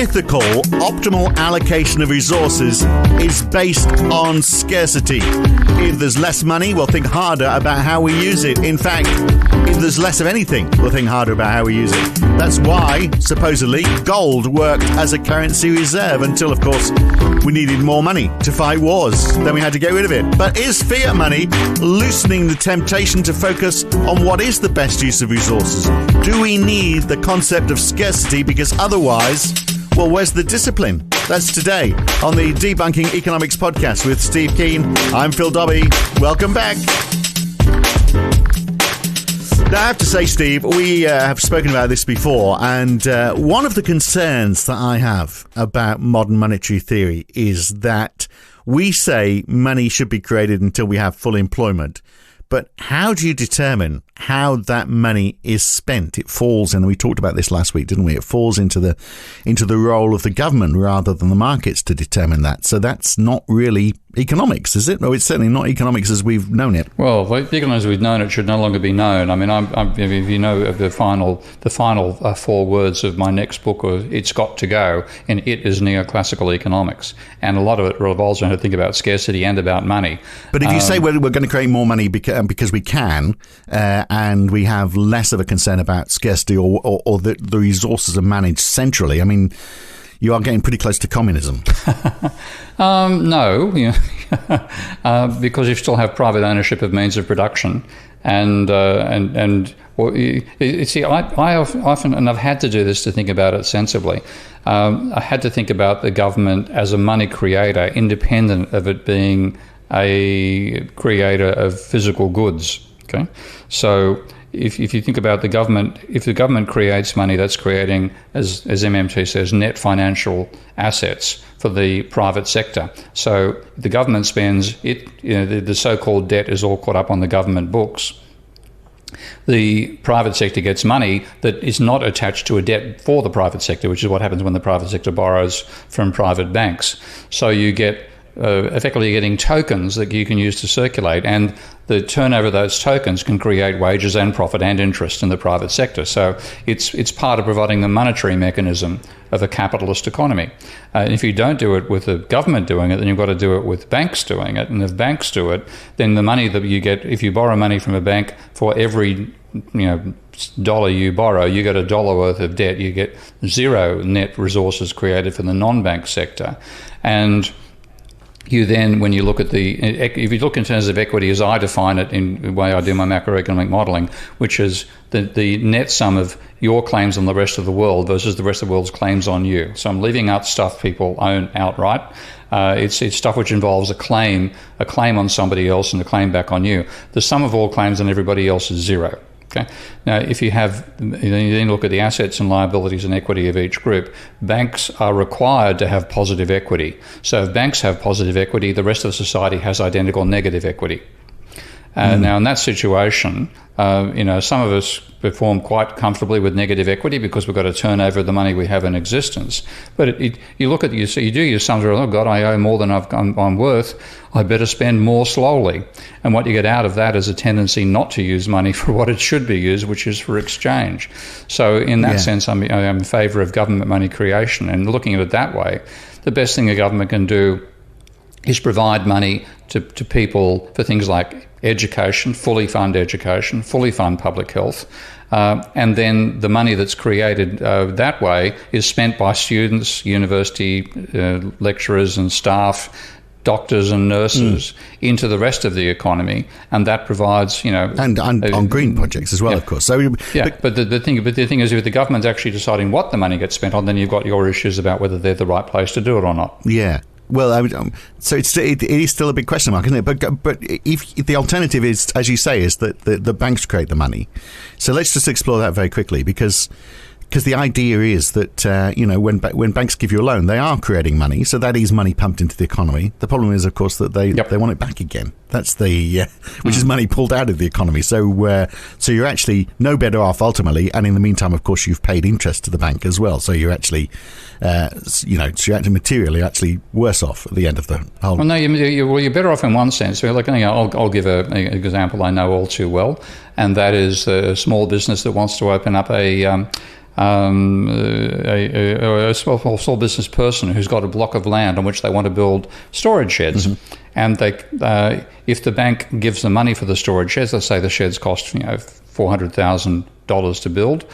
ethical, optimal allocation of resources is based on scarcity. If there's less money, we'll think harder about how we use it. In fact, if there's less of anything, we'll think harder about how we use it. That's why, supposedly, gold worked as a currency reserve until, of course, we needed more money to fight wars. Then we had to get rid of it. But is fiat money loosening the temptation to focus on what is the best use of resources? Do we need the concept of scarcity? Because otherwise, well, where's the discipline? That's today on the Debunking Economics podcast with Steve Ken. I'm Phil Dobbie. Welcome back. Now, I have to say, Steve, we have spoken about this before, and one of the concerns that I have about modern monetary theory is that we say money should be created until we have full employment. But how do you determine how that money is spent? It falls, and we talked about this last week, didn't we? It falls into the role of the government rather than the markets to determine that. So that's not really economics, is it? No, it's certainly not economics as we've known it. Well, economics as we've known it should no longer be known. I mean, if you know the final four words of my next book, it's got to go, and it is neoclassical economics, and a lot of it revolves around how to think about scarcity and about money. But if you say we're going to create more money because we can, and we have less of a concern about scarcity or the resources are managed centrally, I mean, you are getting pretty close to communism. No, because you still have private ownership of means of production, and well, you see, I often, and I've had to do this to think about it sensibly. I had to think about the government as a money creator, independent of it being a creator of physical goods. Okay, so if you think about the government, if the government creates money, that's creating, as MMT says, net financial assets for the private sector. So the government spends it, the so-called debt is all caught up on the government books. The private sector gets money that is not attached to a debt for the private sector, which is what happens when the private sector borrows from private banks. So you get effectively getting tokens that you can use to circulate, and the turnover of those tokens can create wages and profit and interest in the private sector. So it's part of providing the monetary mechanism of a capitalist economy. And if you don't do it with the government doing it, then you've got to do it with banks doing it. And if banks do it, then the money that you get, if you borrow money from a bank, for every dollar you borrow, you get $1 worth of debt. You get zero net resources created for the non-bank sector. And you then, when you look at if you look in terms of equity, as I define it in the way I do my macroeconomic modelling, which is the net sum of your claims on the rest of the world versus the rest of the world's claims on you. So I'm leaving out stuff people own outright. It's stuff which involves a claim on somebody else and a claim back on you. The sum of all claims on everybody else is zero. Okay. Now, if you then look at the assets and liabilities and equity of each group, banks are required to have positive equity. So if banks have positive equity, the rest of society has identical negative equity. Now, in that situation, some of us perform quite comfortably with negative equity because we've got a turnover of the money we have in existence. But you look at you do your sums. Oh God, I owe more than I'm worth. I better spend more slowly. And what you get out of that is a tendency not to use money for what it should be used, which is for exchange. So in that sense, I'm in favour of government money creation. And looking at it that way, the best thing a government can do is provide money to people for things like education, fully fund public health, and then the money that's created that way is spent by students, university lecturers and staff, doctors and nurses into the rest of the economy, and that provides, and on green projects as well, of course. So but the thing is, if the government's actually deciding what the money gets spent on, then you've got your issues about whether they're the right place to do it or not. Yeah. Well, so it is still a big question mark, isn't it? But if the alternative is, as you say, is that the banks create the money. So let's just explore that very quickly, because the idea is that when banks give you a loan, they are creating money, so that is money pumped into the economy. The problem is, of course, that they want it back again. That's which is money pulled out of the economy. So you're actually no better off ultimately, and in the meantime, of course, you've paid interest to the bank as well. So you're actually, you're actually materially actually worse off at the end of the whole. Well, no, you're better off in one sense. I'll give an example I know all too well, and that is a small business that wants to open up a a small business person who's got a block of land on which they want to build storage sheds. Mm-hmm. And if the bank gives them money for the storage sheds, let's say the sheds cost $400,000 to build,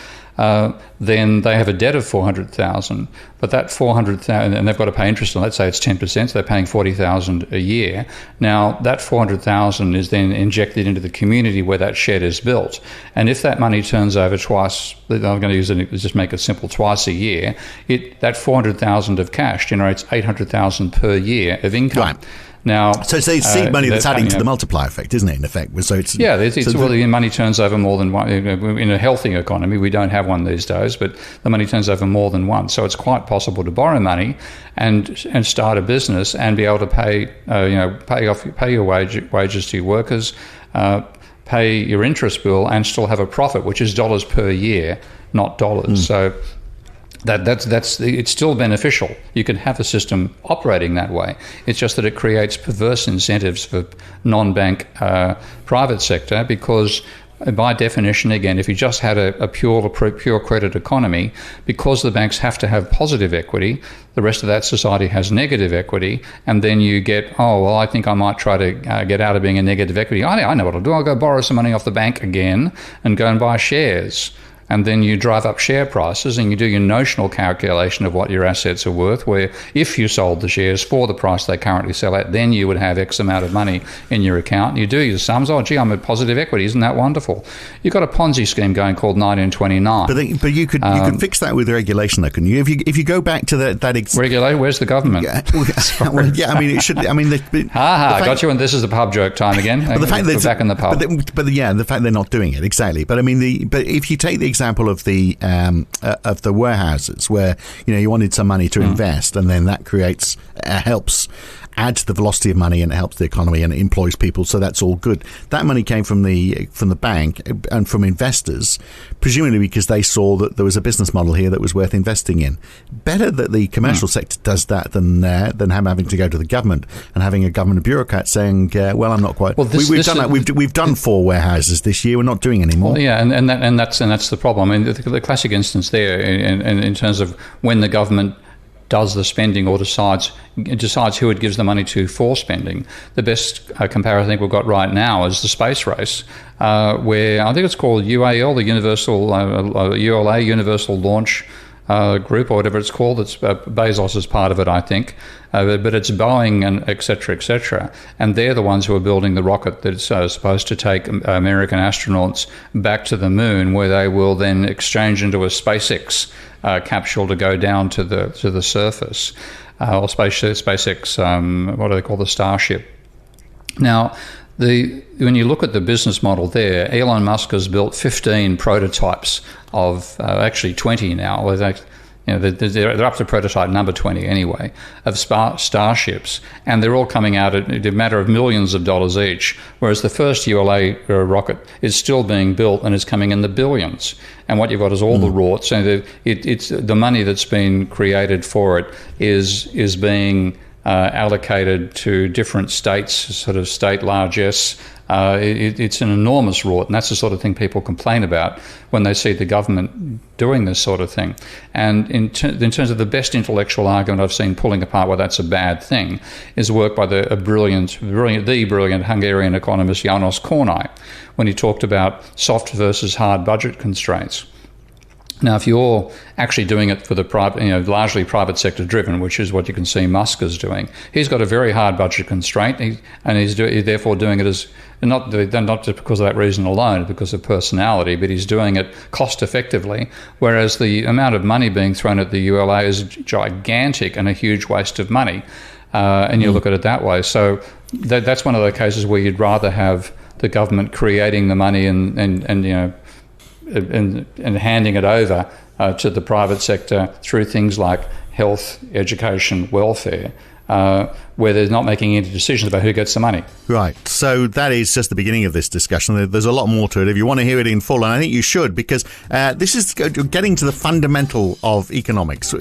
then they have a debt of $400,000. But that $400,000, and they've got to pay interest on. Let's say it's 10%, so they're paying $40,000 a year. Now that $400,000 is then injected into the community where that shed is built. And if that money turns over twice, I'm going to just make it simple, twice a year, that $400,000 of cash generates $800,000 per year of income. Right. Now, so it's seed money that's adding to the multiplier effect, isn't it? In effect, so it's money turns over more than one. In a healthy economy, we don't have one these days, but the money turns over more than once. So it's quite possible to borrow money and start a business and be able to pay your wages to your workers, pay your interest bill, and still have a profit, which is dollars per year, not dollars. So. It's still beneficial. You can have a system operating that way. It's just that it creates perverse incentives for non-bank private sector, because by definition, again, if you just had a pure credit economy, because the banks have to have positive equity, the rest of that society has negative equity, and then you get, I think I might try to get out of being a negative equity. I know what I'll do. I'll go borrow some money off the bank again and go and buy shares. And then you drive up share prices and you do your notional calculation of what your assets are worth, where if you sold the shares for the price they currently sell at, then you would have X amount of money in your account. You do your sums. I'm at positive equity. Isn't that wonderful? You've got a Ponzi scheme going called 1929. But you could fix that with regulation, though, couldn't you? If you go back to that regulate, where's the government? It should. Got you. And this is the pub joke time again. But the fact that back in the pub. The fact they're not doing it exactly. But but if you take the example of the warehouses where you wanted some money to invest, and then that helps add to the velocity of money, and it helps the economy and it employs people, so that's all good. That money came from the bank and from investors, presumably because they saw that there was a business model here that was worth investing in. Better that the commercial sector does that than having to go to the government and having a government bureaucrat saying, I'm not quite. Well, we've done that. We've done 4 warehouses this year. We're not doing any more. Well, yeah, and that's the problem. I mean, the classic instance there, in terms of when the government does the spending or decides who it gives the money to for spending. The best comparison I think we've got right now is the space race, where I think it's called UAL, the ULA, Universal Launch Group, or whatever it's called. It's Bezos is part of it, I think, but it's Boeing and et cetera, and they're the ones who are building the rocket that's supposed to take American astronauts back to the moon, where they will then exchange into a SpaceX capsule to go down to the surface, or SpaceX. What do they call the Starship? Now, when you look at the business model there, Elon Musk has built 15 prototypes of actually 20 now. They're up to prototype number 20 anyway, of starships, and they're all coming out at a matter of millions of dollars each, whereas the first ULA rocket is still being built and is coming in the billions. And what you've got is all the rorts, and it's the money that's been created for it is being allocated to different states, sort of state largesse. It's an enormous rort, and that's the sort of thing people complain about when they see the government doing this sort of thing. And in terms of the best intellectual argument I've seen pulling apart why that's a bad thing is work by the brilliant Hungarian economist János Kornai, when he talked about soft versus hard budget constraints. Now, if you're actually doing it for the private, largely private sector driven, which is what you can see Musk is doing, he's got a very hard budget constraint, and he's therefore doing it as not just because of that reason alone, because of personality, but he's doing it cost effectively. Whereas the amount of money being thrown at the ULA is gigantic and a huge waste of money, and you look at it that way. So that's one of the cases where you'd rather have the government creating the money and handing it over to the private sector through things like health, education, welfare, where they're not making any decisions about who gets the money. Right. So that is just the beginning of this discussion. There's a lot more to it. If you want to hear it in full, and I think you should, because this is getting to the fundamental of economics,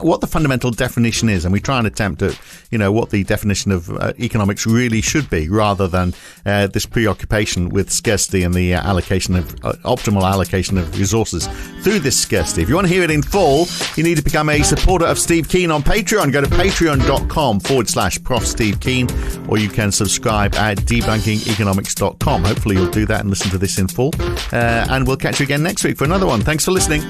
what the fundamental definition is, and we try and attempt at, what the definition of economics really should be, rather than this preoccupation with scarcity and the optimal allocation of resources through this scarcity. If you want to hear it in full, you need to become a supporter of Steve Ken on Patreon. Go to patreon.com/Prof Steve Ken, or you can subscribe at debunkingeconomics.com. Hopefully you'll do that and listen to this in full. And we'll catch you again next week for another one. Thanks for listening.